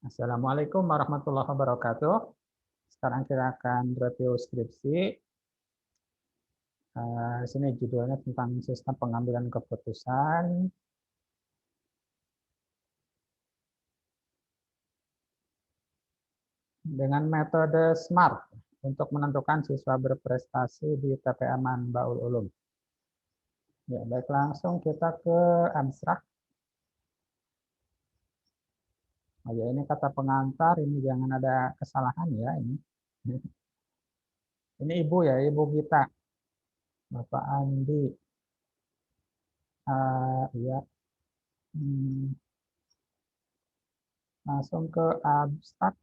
Assalamualaikum warahmatullahi wabarakatuh. Sekarang kita akan review skripsi. Sini judulnya tentang sistem pengambilan keputusan dengan metode SMART untuk menentukan siswa berprestasi di TPA Manbaul Ulum. Ya, baik, langsung kita ke abstrak. Oh ya, ini kata pengantar, ini jangan ada kesalahan ya ini. Ini Ibu ya, Ibu kita, Bapak Andi. Ya, langsung ke abstrak.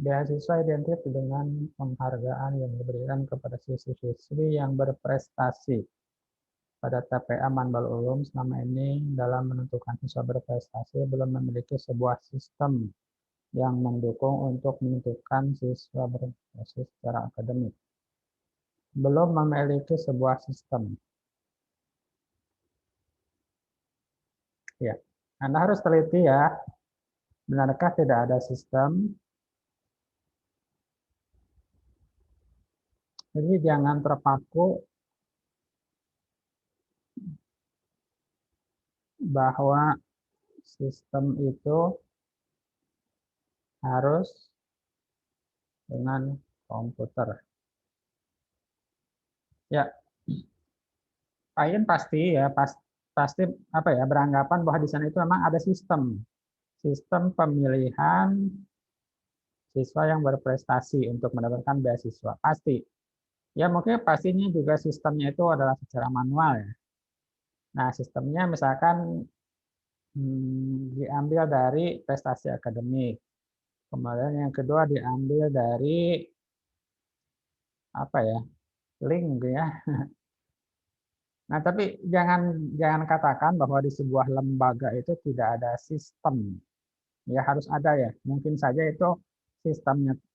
Beasiswa identik dengan penghargaan yang diberikan kepada siswi-siswi yang berprestasi. Pada TPA Manbal Ulum selama ini dalam menentukan siswa berprestasi belum memiliki sebuah sistem yang mendukung untuk menentukan siswa berprestasi secara akademik. Belum memiliki sebuah sistem. Ya, Anda harus teliti ya. Benarkah tidak ada sistem? Jadi jangan terpaku bahwa sistem itu harus dengan komputer. Ya, klien pasti ya pasti apa ya beranggapan bahwa di sana itu memang ada sistem pemilihan siswa yang berprestasi untuk mendapatkan beasiswa pasti. Ya mungkin pastinya juga sistemnya itu adalah secara manual ya. Nah sistemnya misalkan diambil dari prestasi akademik. Kemudian yang kedua diambil dari apa ya link ya. Nah, tapi jangan katakan bahwa di sebuah lembaga itu tidak ada sistem. Ya harus ada ya. Mungkin saja itu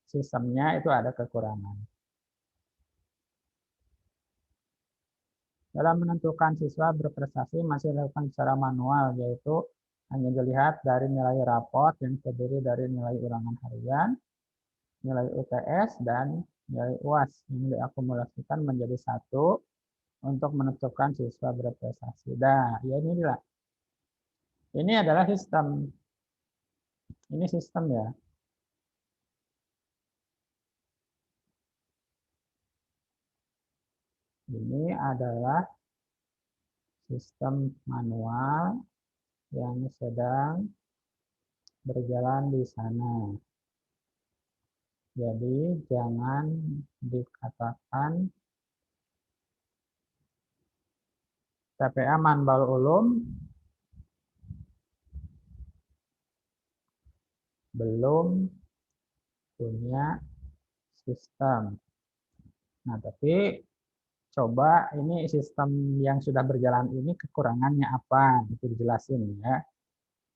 sistemnya itu ada kekurangan. Dalam menentukan siswa berprestasi masih dilakukan secara manual, yaitu hanya dilihat dari nilai raport yang terdiri dari nilai ulangan harian, nilai UTS, dan nilai UAS yang diakumulasikan menjadi satu untuk menentukan siswa berprestasi. Nah, ya inilah. Ini adalah sistem. Ini sistem ya. Ini adalah sistem manual yang sedang berjalan di sana. Jadi jangan dikatakan TPA Manbal Ulum belum punya sistem. Nah, tapi coba ini sistem yang sudah berjalan ini kekurangannya apa? Itu dijelasin ya.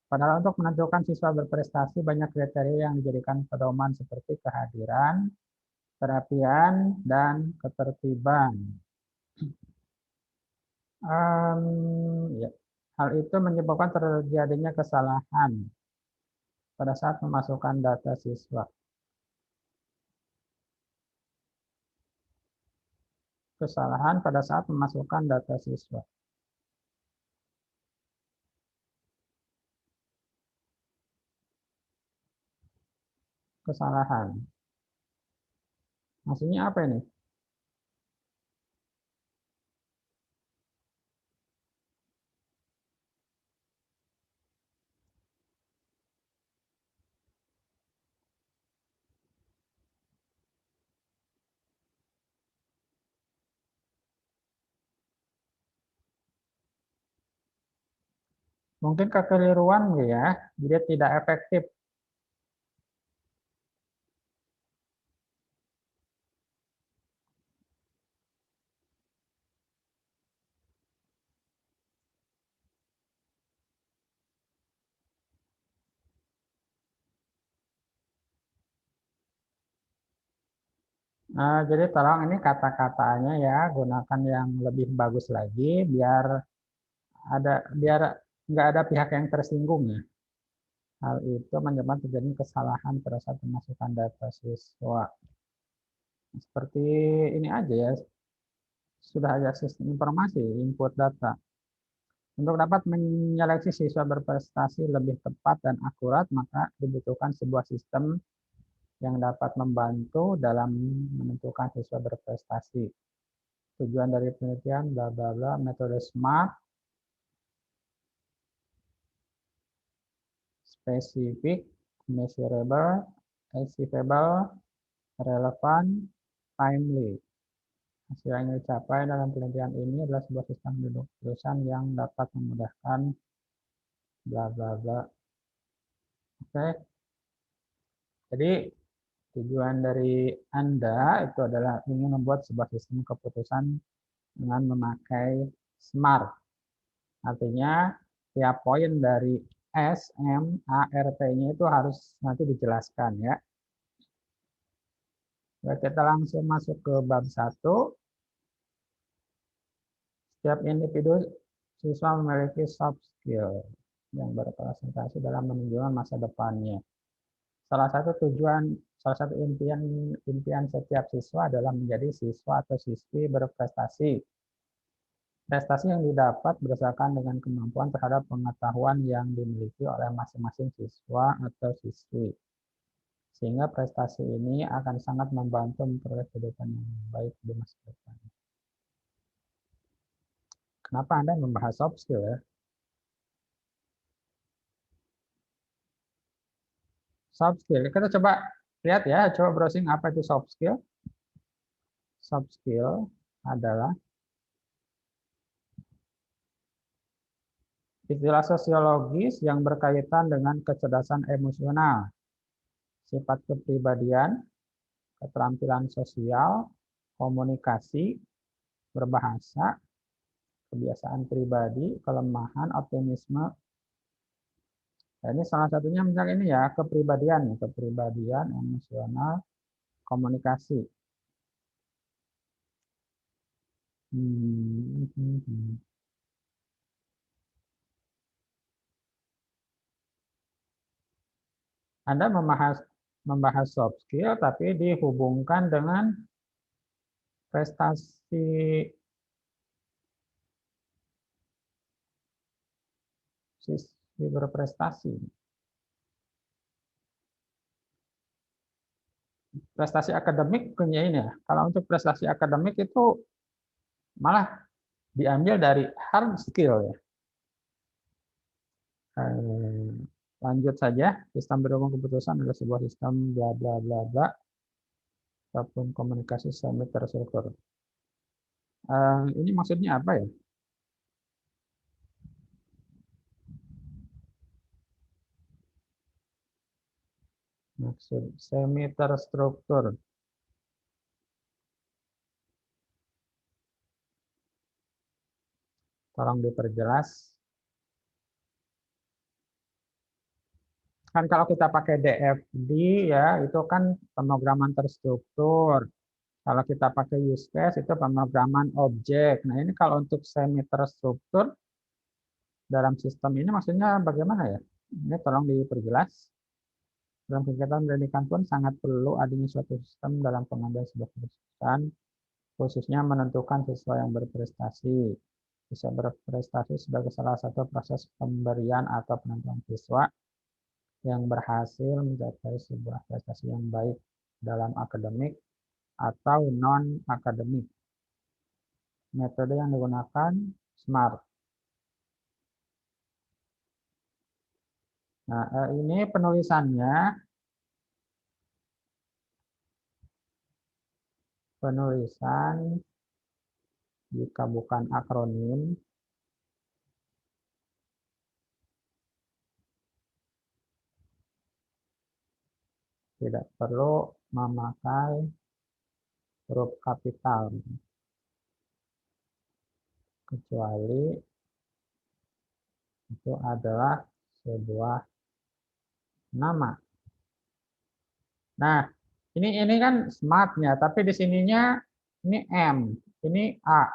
Padahal untuk menentukan siswa berprestasi banyak kriteria yang dijadikan pedoman seperti kehadiran, kerapian, dan ketertiban. Ya. Hal itu menyebabkan terjadinya kesalahan pada saat memasukkan data siswa. Kesalahan pada saat memasukkan data siswa. Kesalahan. Maksudnya apa ini? Mungkin kekeliruan ya, dia tidak efektif. Jadi tolong ini kata-katanya ya, gunakan yang lebih bagus lagi biar nggak ada pihak yang tersinggung ya. Hal itu menyebabkan terjadi kesalahan pada saat pemasukan data siswa. Seperti ini aja ya, sudah ada sistem informasi, input data. Untuk dapat menyeleksi siswa berprestasi lebih tepat dan akurat, maka dibutuhkan sebuah sistem yang dapat membantu dalam menentukan siswa berprestasi. Tujuan dari penelitian, bla bla bla, metode SMART, spesifik, measurable, achievable, relevant, timely. Hasil yang dicapai dalam penelitian ini adalah sebuah sistem tulisan yang dapat memudahkan bla bla bla. Oke, jadi tujuan dari Anda itu adalah ingin membuat sebuah sistem keputusan dengan memakai SMART. Artinya tiap poin dari S, M, A, R, T-nya itu harus nanti dijelaskan ya. Kita langsung masuk ke bab 1. Setiap individu siswa memiliki soft skill yang berpresentasi dalam menunjukkan masa depannya. Salah satu impian setiap siswa adalah menjadi siswa atau siswi berprestasi. Prestasi yang didapat berdasarkan dengan kemampuan terhadap pengetahuan yang dimiliki oleh masing-masing siswa atau siswi. Sehingga prestasi ini akan sangat membantu memperoleh kehidupan yang baik di masa depan. Kenapa Anda membahas soft skill ya? Soft skill, kita coba lihat ya, coba browsing apa itu soft skill. Soft skill adalah istilah sosiologis yang berkaitan dengan kecerdasan emosional, sifat kepribadian, keterampilan sosial, komunikasi, berbahasa, kebiasaan pribadi, kelemahan, optimisme. Nah, ini salah satunya misalnya ini ya, kepribadian, emosional, komunikasi. Anda membahas soft skill, tapi dihubungkan dengan prestasi siswi berprestasi. Prestasi akademik punya ini ya. Kalau untuk prestasi akademik itu malah diambil dari hard skill ya. Lanjut saja, sistem pendukung keputusan adalah sebuah sistem bla bla bla bla ataupun komunikasi semi terstruktur. Ini maksudnya apa ya? Maksud semi terstruktur. Tolong diperjelas. Kan kalau kita pakai DFD ya, itu kan pemrograman terstruktur. Kalau kita pakai use case itu pemrograman objek. Nah, ini kalau untuk semi terstruktur dalam sistem ini maksudnya bagaimana ya? Ini tolong diperjelas. Dalam kegiatan pendidikan pun sangat perlu adanya suatu sistem dalam pengambilan sebuah keputusan, khususnya menentukan siswa yang berprestasi. Bisa berprestasi sebagai salah satu proses pemberian atau penentuan siswa yang berhasil mencapai sebuah prestasi yang baik dalam akademik atau non-akademik. Metode yang digunakan SMART. Nah, ini penulisannya. Penulisan jika bukan akronim tidak perlu memakai huruf kapital kecuali itu adalah sebuah nama. Nah, Ini kan smart-nya, tapi di sininya ini M, ini A,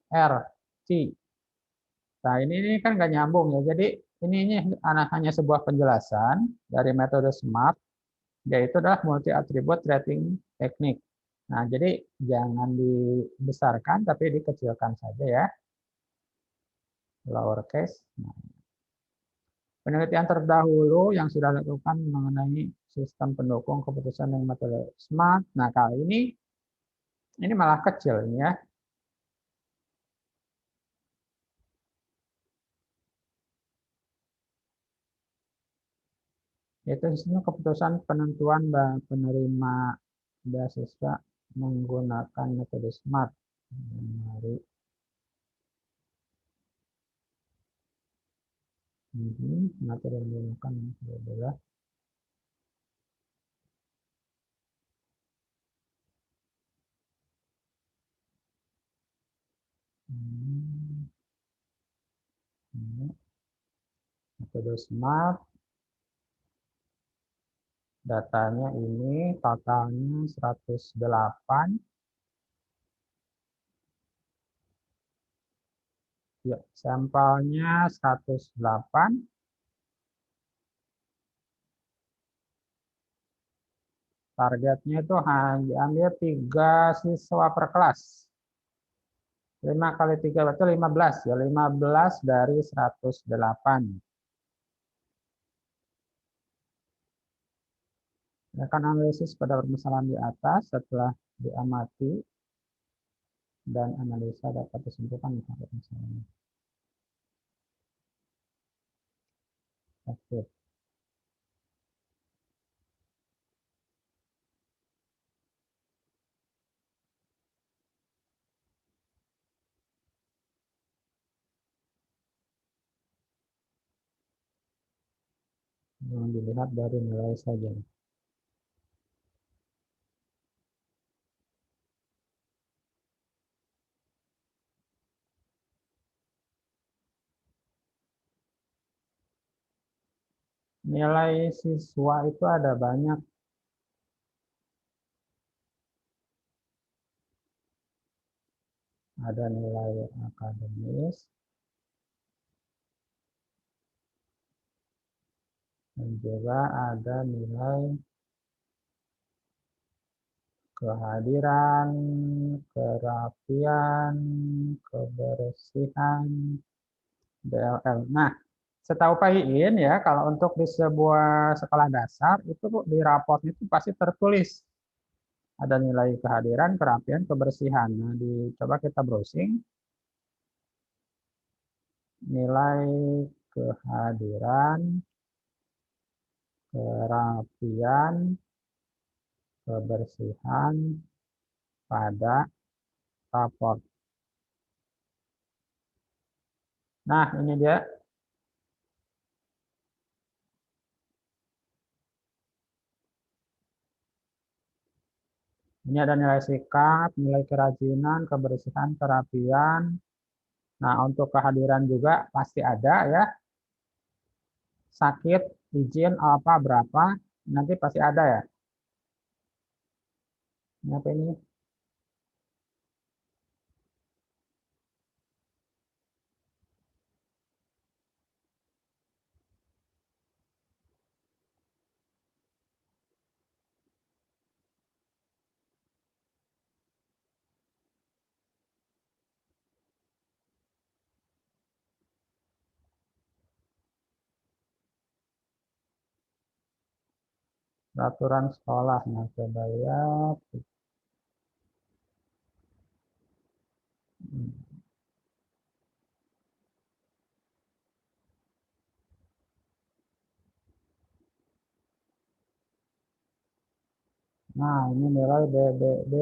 R, C. Nah, ini kan nggak nyambung ya. Jadi ini hanya sebuah penjelasan dari metode SMART, yaitu adalah multi attribute rating teknik. Nah, jadi jangan dibesarkan, tapi dikecilkan saja ya, lowercase. Nah, penelitian terdahulu yang sudah dilakukan mengenai sistem pendukung keputusan yang metode SMART. Nah, kali ini malah kecil ya. Yaitu sistem keputusan penentuan penerima beasiswa menggunakan metode SMART. Mari. Materi yang digunakan adalah metode SMART. Datanya ini totalnya 108. Ya, sampelnya 108. Targetnya itu hanya diambil 3 siswa per kelas. 5 kali 3 berarti 15 ya, 15 dari 108. Akan analisis pada permasalahan di atas setelah diamati dan analisa dapat disimpulkan mengenai permasalahan. Oke. Yang dilihat dari nilai saja. Nilai siswa itu ada banyak. Ada nilai akademis, dan juga ada nilai kehadiran, kerapian, kebersihan, DLL. Nah, setahu Pak Iin ya, kalau untuk di sebuah sekolah dasar itu di raport itu pasti tertulis ada nilai kehadiran, kerapian, kebersihan. Nah, coba kita browsing nilai kehadiran, kerapian, kebersihan pada raport. Nah, ini dia. Ini ada nilai sikap, nilai kerajinan, kebersihan, kerapian. Nah, untuk kehadiran juga pasti ada ya. Sakit, izin, apa, berapa, nanti pasti ada ya. Ini apa ini? Peraturan sekolah. Nah, coba lihat. Nah, ini nilai BBB.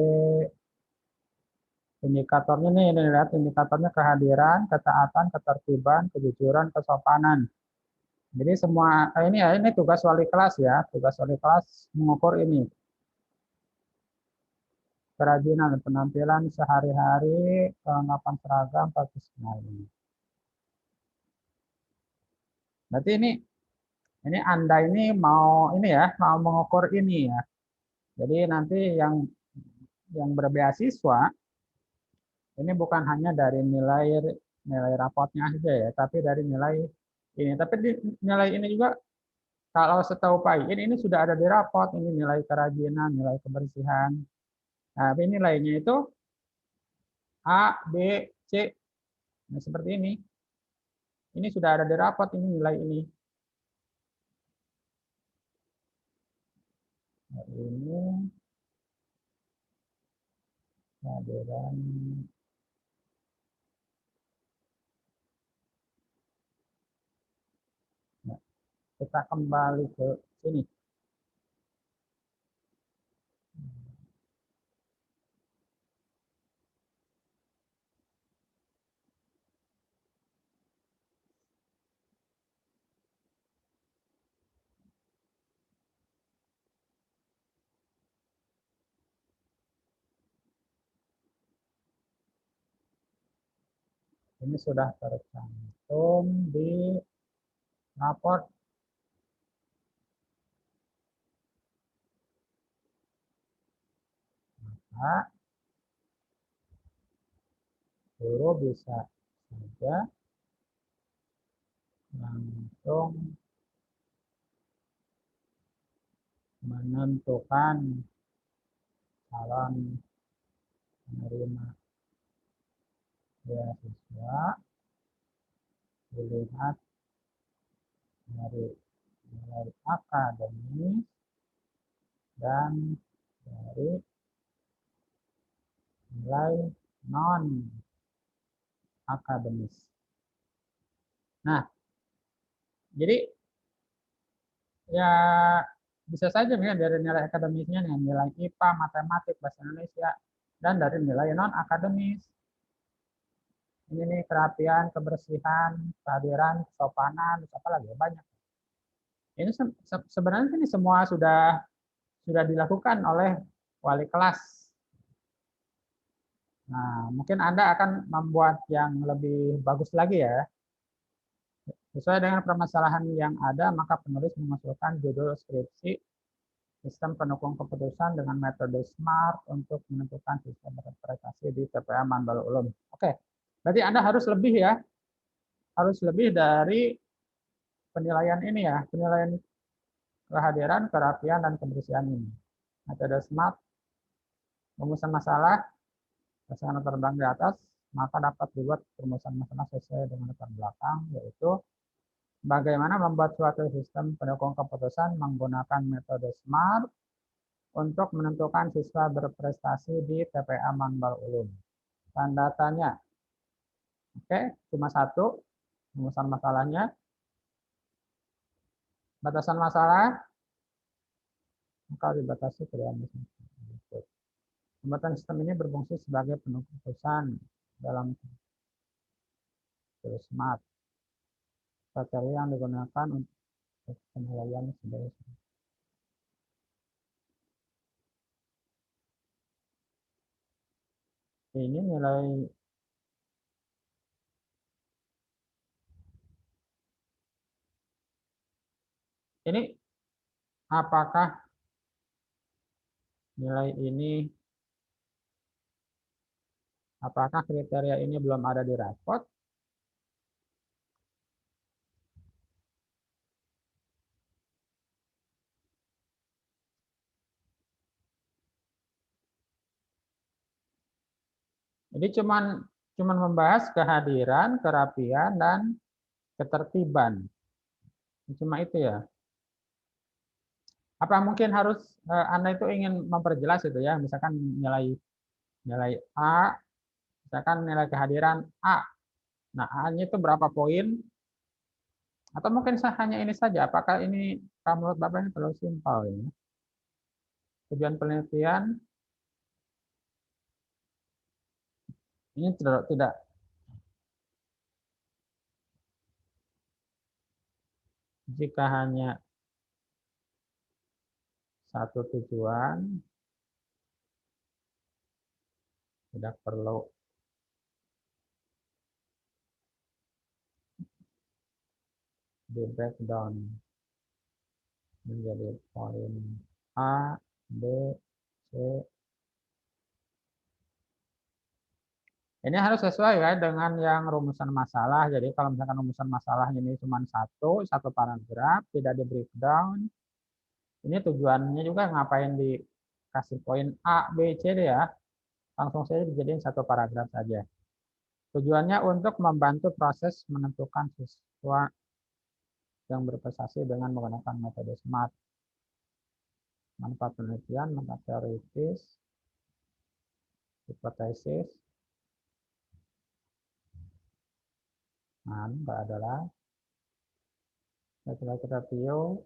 Indikatornya nih, ini lihat indikatornya kehadiran, ketaatan, ketertiban, kejujuran, kesopanan. Jadi semua ini ya, ini tugas wali kelas ya, tugas wali kelas mengukur ini. Kerajinan, penampilan sehari-hari, kelengkapan seragam, nah ini. Berarti ini Anda ini mau ini ya, mau mengukur ini ya. Jadi nanti yang berbeasiswa ini bukan hanya dari nilai rapotnya saja ya, tapi dari nilai ini. Tapi nilai ini juga kalau setahu Pak Iin ini sudah ada di rapot, ini nilai kerajinan, nilai kebersihan. Nah, tapi nilainya itu A, B, C. Nah, seperti ini. Ini sudah ada di rapot, ini nilai ini. Nah, ini kehadiran. Nah, kita kembali ke sini. Ini sudah tercantum di raport. Nah, guru bisa saja langsung menentukan calon penerima beasiswa dilihat dari nilai akademis dan dari nilai non akademis. Nah, jadi ya bisa saja misalnya dari nilai akademisnya nih, nilai IPA, matematik, bahasa Indonesia, dan dari nilai non akademis. Ini nih kerapian, kebersihan, kehadiran, kesopanan, apa lagi ya, banyak. Ini sebenarnya ini semua sudah dilakukan oleh wali kelas. Nah, mungkin Anda akan membuat yang lebih bagus lagi ya. Sesuai dengan permasalahan yang ada, maka penulis mengusulkan judul skripsi sistem pendukung keputusan dengan metode SMART untuk menentukan sistem interpretasi di TPA Manbalu Ulum. Oke, berarti Anda harus lebih ya, harus lebih dari penilaian ini ya, penilaian kehadiran, kerapian, dan kebersihan ini. Metode SMART, rumusan masalah, berdasarkan latar belakang di atas, maka dapat dibuat rumusan masalah sesuai dengan latar belakang, yaitu bagaimana membuat suatu sistem pendukung keputusan menggunakan metode SMART untuk menentukan siswa berprestasi di TPA Manbal Ulum. Tanda tanya. Oke, cuma satu rumusan masalahnya. Batasan masalah, maka dibatasi ke dalam pembuatan sistem ini berfungsi sebagai pendukung keputusan dalam SMART. Kriteria yang digunakan untuk penilaian sebagai ini nilai ini apakah nilai ini apakah kriteria ini belum ada di rapot? Jadi cuman membahas kehadiran, kerapian, dan ketertiban. Cuma itu ya. Apa mungkin harus Anda itu ingin memperjelas itu ya, misalkan nilai nilai A, misalkan nilai kehadiran A. Nah, A-nya itu berapa poin? Atau mungkin hanya ini saja. Apakah ini kalau menurut Bapak ini terlalu simpel ini? Tujuan penelitian ini tidak jika hanya satu tujuan tidak perlu di breakdown menjadi poin A, B, C. Ini harus sesuai ya dengan yang rumusan masalah. Jadi kalau misalkan rumusan masalah ini cuma satu paragraf, tidak di breakdown. Ini tujuannya juga ngapain dikasih poin A, B, C deh ya. Langsung saja dijadiin satu paragraf saja. Tujuannya untuk membantu proses menentukan siswa yang berprestasi dengan menggunakan metode SMART. Manfaat penelitian, manfaat teoritis, hipotesis. Nah, enggak adalah kita review.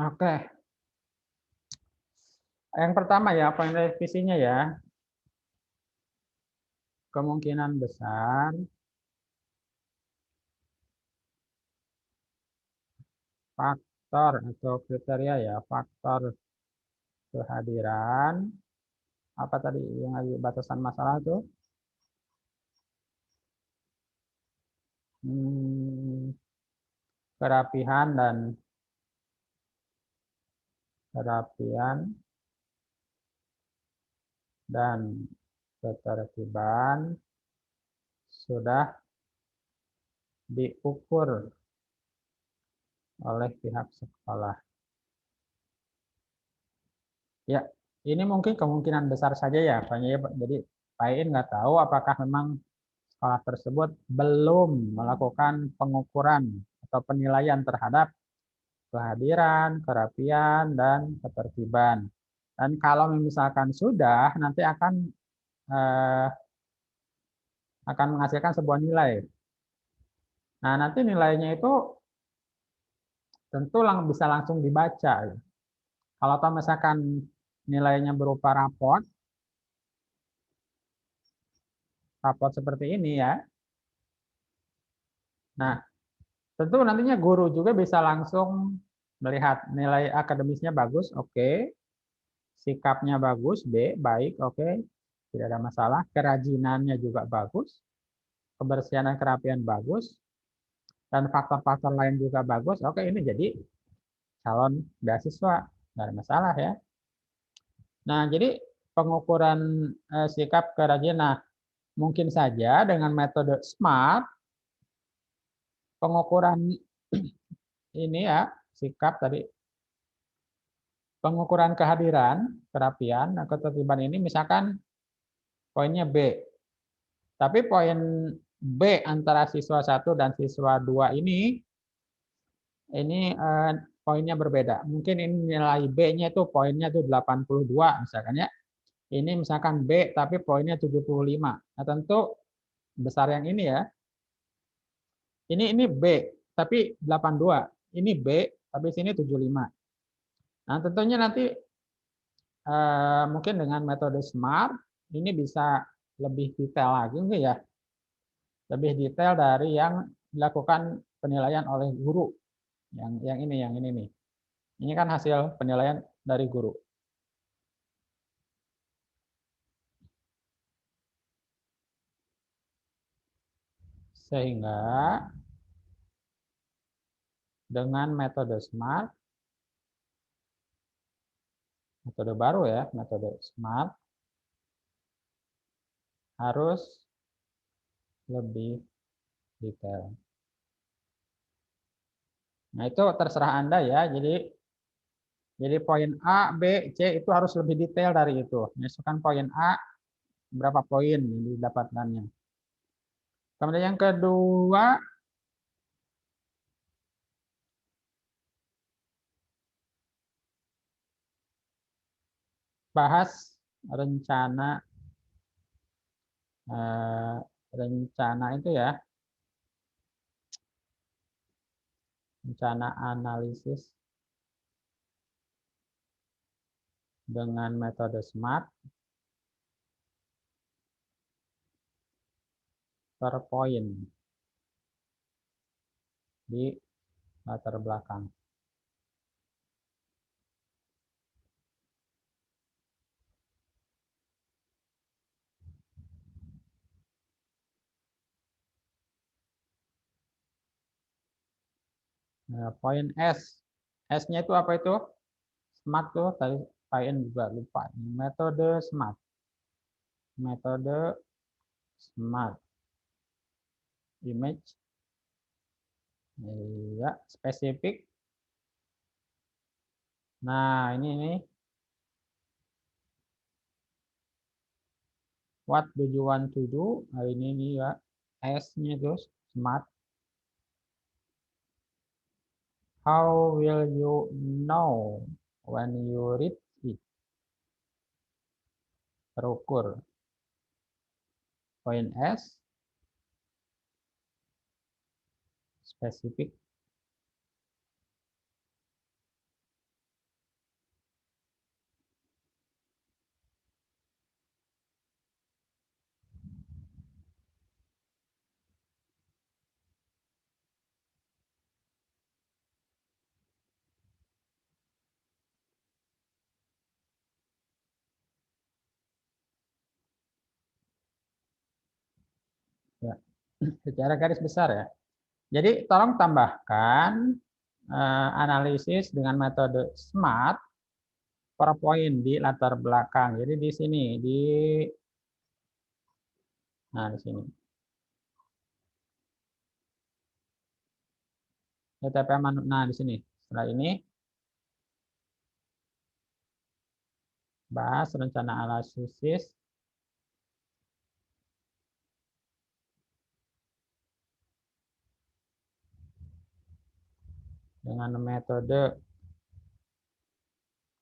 Oke. Yang pertama ya, poin revisinya ya. Kemungkinan besar faktor atau kriteria ya, faktor kehadiran apa tadi yang lagi batasan masalah itu? Kerapihan dan ketertiban sudah diukur oleh pihak sekolah. Ya, ini mungkin kemungkinan besar saja ya, Pak. Jadi Pak Iin nggak tahu apakah memang sekolah tersebut belum melakukan pengukuran atau penilaian terhadap kehadiran, kerapian, dan ketertiban. Dan kalau misalkan sudah, nanti eh, akan menghasilkan sebuah nilai. Nah, nanti nilainya itu tentu bisa langsung dibaca. Kalau misalkan nilainya berupa raport seperti ini ya. Nah, tentu nantinya guru juga bisa langsung melihat nilai akademisnya bagus, oke. Sikapnya bagus, B, baik, oke. Tidak ada masalah. Kerajinannya juga bagus. Kebersihan dan kerapian bagus. Dan faktor-faktor lain juga bagus. Oke, ini jadi calon beasiswa. Nggak ada masalah ya. Nah, jadi pengukuran sikap kerajinan. Nah, mungkin saja dengan metode SMART, pengukuran ini ya, sikap tadi, pengukuran kehadiran, kerapian, dan ketertiban ini misalkan poinnya B. Tapi poin B antara siswa 1 dan siswa 2 ini poinnya berbeda. Mungkin ini nilai B-nya itu poinnya itu 82 misalkan ya. Ini misalkan B tapi poinnya 75. Nah, tentu besar yang ini ya. Ini B tapi 82. Ini B tapi sini 75. Nah, tentunya nanti mungkin dengan metode SMART ini bisa lebih detail lagi enggak ya? Lebih detail dari yang dilakukan penilaian oleh guru. Yang ini nih. Ini kan hasil penilaian dari guru. Sehingga dengan metode SMART, metode baru ya, metode SMART harus lebih detail. Nah, itu terserah Anda ya. Jadi poin A, B, C itu harus lebih detail dari itu. Misalkan poin A berapa poin yang didapatkannya. Kemudian yang kedua, bahas rencana rencana itu ya, rencana analisis dengan metode SMART per poin di latar belakang. Nah, poin S. S-nya itu apa itu? SMART tuh tadi Pain juga lupa. Metode SMART. Metode SMART. Image. Ya, spesifik. Nah, ini what do you want to do? Nah, ini ya. S-nya itu SMART. How will you know when you read it? Terukur. Poin S. Spesifik. Ya. Secara garis besar ya. Jadi tolong tambahkan analisis dengan metode SMART per poin di latar belakang. Jadi di sini di sini. Nah, di sini. Setelah ini bahas rencana analisis dengan metode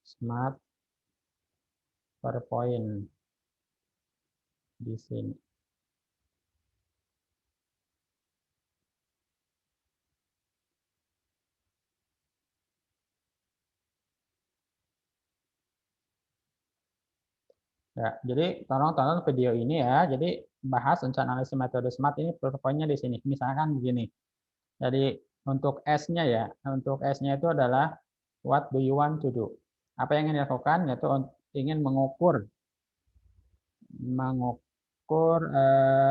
SMART per poin di sini. Ya, jadi tolong tonton video ini ya. Jadi bahas rencana analisis metode SMART ini per poinnya di sini. Misalkan begini. Jadi untuk S-nya ya, untuk S-nya itu adalah what do you want to do? Apa yang ingin dilakukan? Yaitu ingin mengukur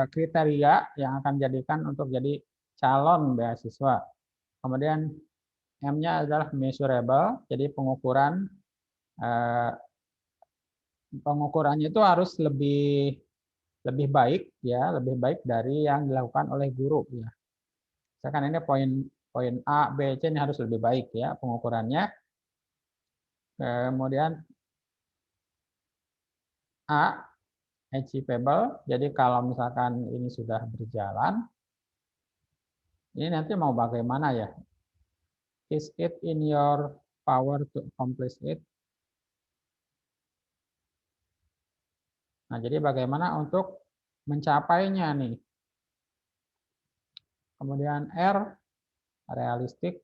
kriteria yang akan dijadikan untuk jadi calon beasiswa. Kemudian M-nya adalah measurable, jadi pengukurannya itu harus lebih lebih baik ya, lebih baik dari yang dilakukan oleh guru ya. Misalkan ini poin poin A, B, C ini harus lebih baik ya pengukurannya. Kemudian A, achievable. Jadi kalau misalkan ini sudah berjalan, ini nanti mau bagaimana ya? Is it in your power to accomplish it? Nah, jadi bagaimana untuk mencapainya nih? Kemudian R, realistik.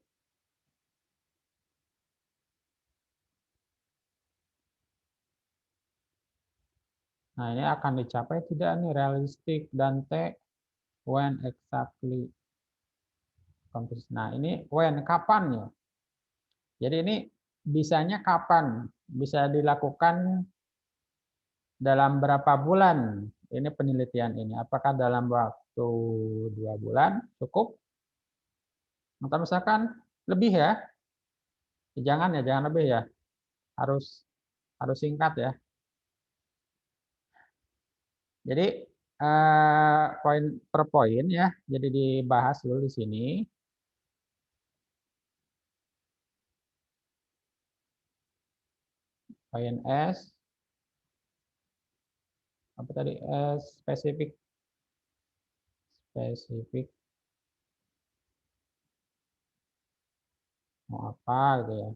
Nah, ini akan dicapai tidak nih realistik dan T, when exactly. Nah, ini when, kapan ya? Jadi ini bisanya kapan? Bisa dilakukan dalam berapa bulan? Ini penelitian ini. Apakah dalam waktu 2 bulan cukup? Atau misalkan lebih ya? Jangan ya, jangan lebih ya. Harus harus singkat ya. Jadi poin per poin ya. Jadi dibahas dulu di sini. Poin S apa tadi spesifik mau apa gitu ya.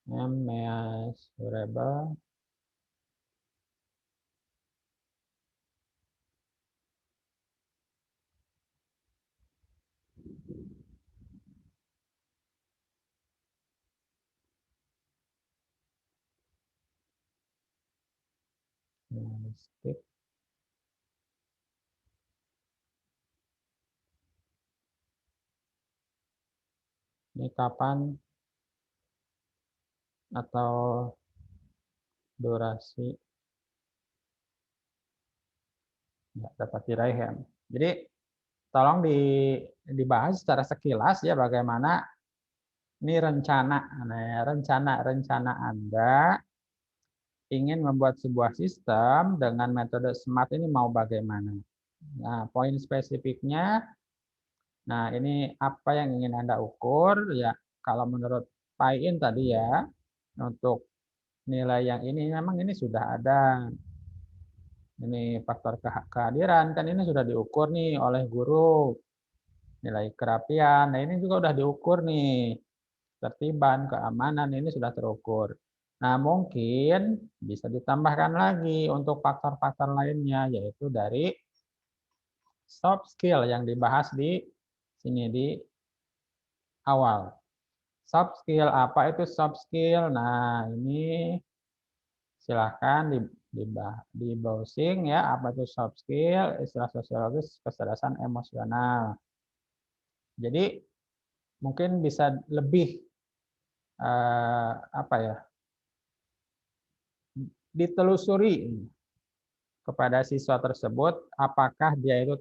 Measurable realistic. Ini kapan atau durasi nggak dapat diraih ya. Jadi tolong dibahas secara sekilas ya bagaimana Ini rencana, nah, rencana Anda ingin membuat sebuah sistem dengan metode SMART ini mau bagaimana? Nah, poin spesifiknya, nah ini apa yang ingin Anda ukur? Ya, kalau menurut Pak In tadi ya, untuk nilai yang ini memang ini sudah ada. Ini faktor kehadiran, kan ini sudah diukur nih oleh guru. Nilai kerapian, nah ini juga sudah diukur nih. Tertiban, keamanan, ini sudah terukur. Nah, mungkin bisa ditambahkan lagi untuk faktor-faktor lainnya, yaitu dari soft skill yang dibahas di sini di awal. Soft skill, apa itu soft skill? Nah, ini silahkan di browsing ya, apa itu soft skill, istilah sosiologis kecerdasan emosional. Jadi, mungkin bisa lebih apa ya, ditelusuri kepada siswa tersebut apakah dia itu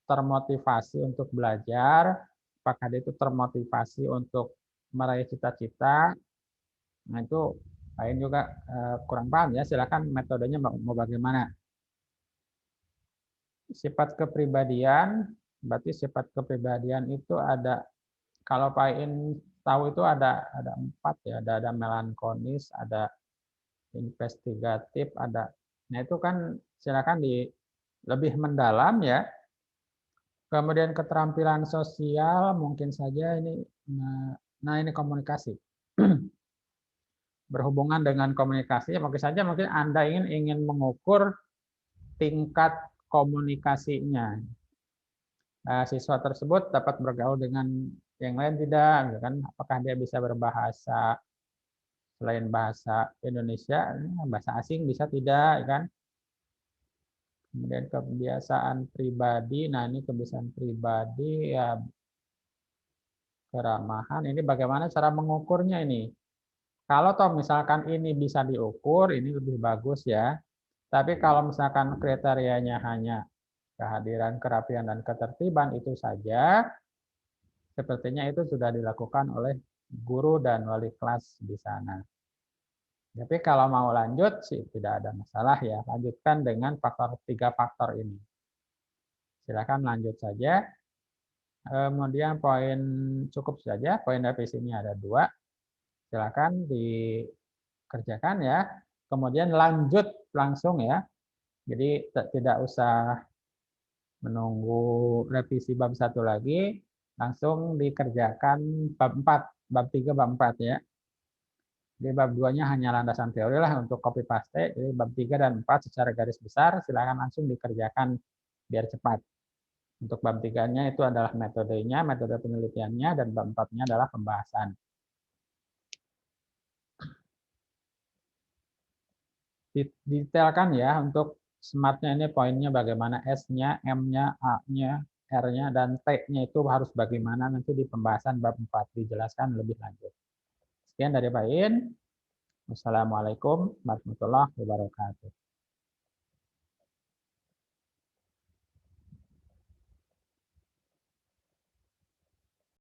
termotivasi untuk belajar, apakah dia itu termotivasi untuk meraih cita-cita. Nah, itu lain juga kurang paham ya, silakan metodenya mau bagaimana. Sifat kepribadian, berarti sifat kepribadian itu ada, kalau Pak In tahu itu ada 4 ya, ada melankolis, ada investigatif, ada. Nah, itu kan silakan lebih mendalam ya. Kemudian keterampilan sosial mungkin saja ini, nah ini komunikasi. Berhubungan dengan komunikasi, mungkin saja mungkin Anda ingin mengukur tingkat komunikasinya. Siswa tersebut dapat bergaul dengan yang lain tidak, gitu kan? Apakah dia bisa berbahasa selain bahasa Indonesia, bahasa asing bisa tidak, kan? Kemudian kebiasaan pribadi, nah ini kebiasaan pribadi ya, keramahan, ini bagaimana cara mengukurnya ini? Kalau toh misalkan ini bisa diukur, ini lebih bagus ya. Tapi kalau misalkan kriterianya hanya kehadiran, kerapian, dan ketertiban itu saja, sepertinya itu sudah dilakukan oleh guru dan wali kelas di sana. Tapi kalau mau lanjut sih tidak ada masalah ya. Lanjutkan dengan tiga faktor ini. Silakan lanjut saja. Kemudian poin cukup saja, poin revisinya ada 2. Silakan dikerjakan ya. Kemudian lanjut langsung ya. Jadi tidak usah menunggu revisi bab 1 lagi, langsung dikerjakan bab 4, bab 3, bab 4 ya. Jadi bab 2-nya hanya landasan teori lah untuk copy paste. Jadi bab 3 dan 4 secara garis besar silakan langsung dikerjakan biar cepat. Untuk bab 3-nya itu adalah metodenya, metode penelitiannya, dan bab 4-nya adalah pembahasan. Detailkan ya untuk SMART-nya ini poinnya bagaimana, S-nya, M-nya, A-nya, R-nya, dan T-nya itu harus bagaimana nanti di pembahasan bab 4 dijelaskan lebih lanjut. Sekian dari Pak In. Wassalamualaikum warahmatullahi wabarakatuh.